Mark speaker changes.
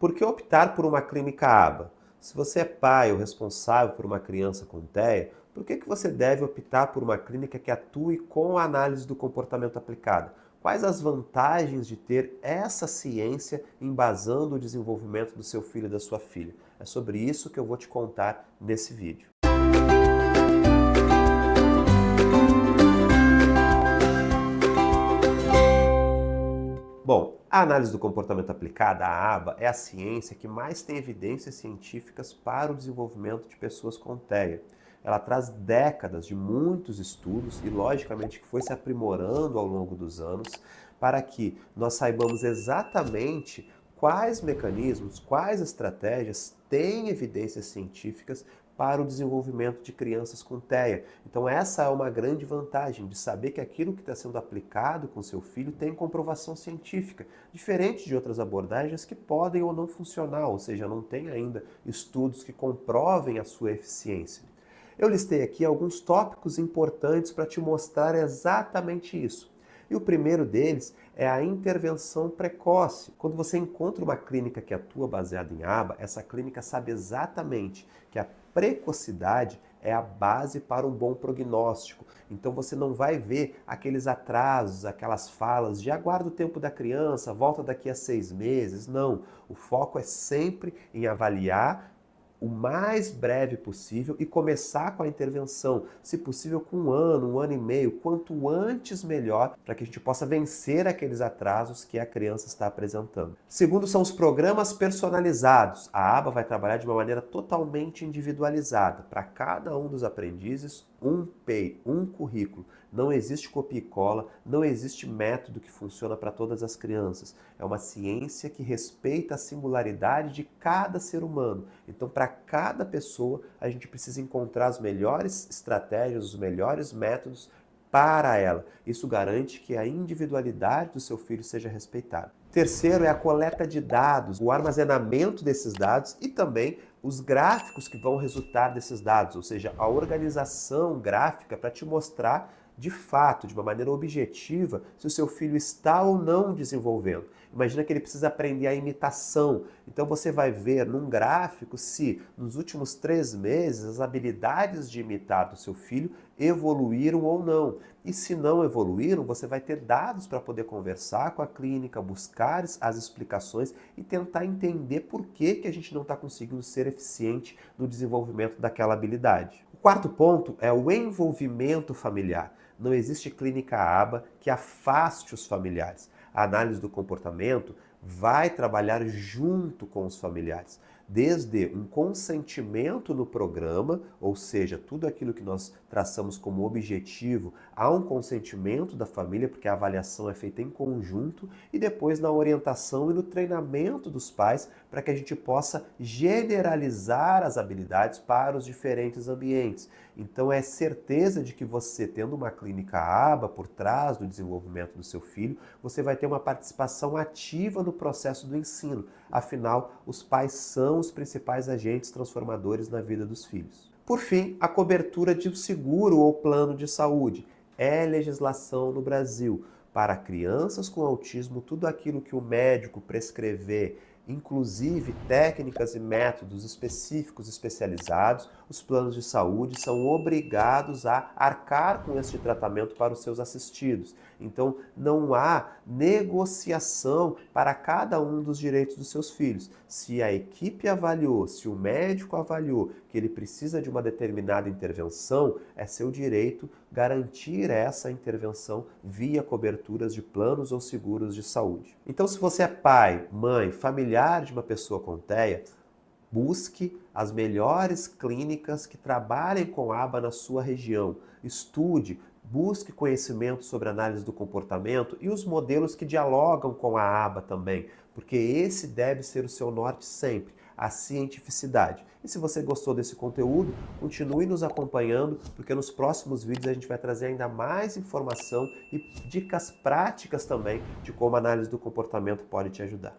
Speaker 1: Por que optar por uma clínica ABA? Se você é pai ou responsável por uma criança com TEA, por que você deve optar por uma clínica que atue com a análise do comportamento aplicada? Quais as vantagens de ter essa ciência embasando o desenvolvimento do seu filho e da sua filha? É sobre isso que eu vou te contar nesse vídeo. Bom, a análise do comportamento aplicada, a ABA, é a ciência que mais tem evidências científicas para o desenvolvimento de pessoas com TEA. Ela traz décadas de muitos estudos e, logicamente, que foi se aprimorando ao longo dos anos para que nós saibamos exatamente quais mecanismos, quais estratégias têm evidências científicas para o desenvolvimento de crianças com TEA. Então essa é uma grande vantagem de saber que aquilo que está sendo aplicado com seu filho tem comprovação científica, diferente de outras abordagens que podem ou não funcionar, ou seja, não tem ainda estudos que comprovem a sua eficiência. Eu listei aqui alguns tópicos importantes para te mostrar exatamente isso. E o primeiro deles é a intervenção precoce. Quando você encontra uma clínica que atua baseada em ABA, essa clínica sabe exatamente que a precocidade é a base para um bom prognóstico. Então você não vai ver aqueles atrasos, aquelas falas de aguarda o tempo da criança, volta daqui a 6 meses. Não, o foco é sempre em avaliar o mais breve possível e começar com a intervenção, se possível com 1 ano e meio, quanto antes melhor, para que a gente possa vencer aqueles atrasos que a criança está apresentando. Segundo, são os programas personalizados. A ABA vai trabalhar de uma maneira totalmente individualizada. Para cada um dos aprendizes, um PEI, um currículo. Não existe copia e cola, não existe método que funciona para todas as crianças. É uma ciência que respeita a singularidade de cada ser humano. Então, para cada pessoa, a gente precisa encontrar as melhores estratégias, os melhores métodos para ela. Isso garante que a individualidade do seu filho seja respeitada. Terceiro é a coleta de dados, o armazenamento desses dados e também os gráficos que vão resultar desses dados, ou seja, a organização gráfica para te mostrar de fato, de uma maneira objetiva, se o seu filho está ou não desenvolvendo. Imagina que ele precisa aprender a imitação. Então você vai ver num gráfico se nos últimos 3 meses as habilidades de imitar do seu filho evoluíram ou não. E se não evoluíram, você vai ter dados para poder conversar com a clínica, buscar as explicações e tentar entender por que a gente não está conseguindo ser eficiente no desenvolvimento daquela habilidade. O quarto ponto é o envolvimento familiar. Não existe clínica ABA que afaste os familiares. A análise do comportamento vai trabalhar junto com os familiares, desde um consentimento no programa, ou seja, tudo aquilo que nós traçamos como objetivo, há um consentimento da família, porque a avaliação é feita em conjunto, e depois na orientação e no treinamento dos pais, para que a gente possa generalizar as habilidades para os diferentes ambientes. Então é certeza de que você, tendo uma clínica ABA por trás do desenvolvimento do seu filho, você vai ter uma participação ativa no processo do ensino. Afinal, os pais são os principais agentes transformadores na vida dos filhos. Por fim, a cobertura de seguro ou plano de saúde. É legislação no Brasil. Para crianças com autismo, tudo aquilo que o médico prescrever, inclusive técnicas e métodos específicos especializados, os planos de saúde são obrigados a arcar com este tratamento para os seus assistidos. Então, não há negociação para cada um dos direitos dos seus filhos. Se a equipe avaliou, se o médico avaliou que ele precisa de uma determinada intervenção, é seu direito garantir essa intervenção via coberturas de planos ou seguros de saúde. Então, se você é pai, mãe, familiar de uma pessoa com TEA, busque as melhores clínicas que trabalhem com ABA na sua região. Estude, busque conhecimento sobre análise do comportamento e os modelos que dialogam com a ABA também, porque esse deve ser o seu norte sempre, a cientificidade. E se você gostou desse conteúdo, continue nos acompanhando, porque nos próximos vídeos a gente vai trazer ainda mais informação e dicas práticas também de como a análise do comportamento pode te ajudar.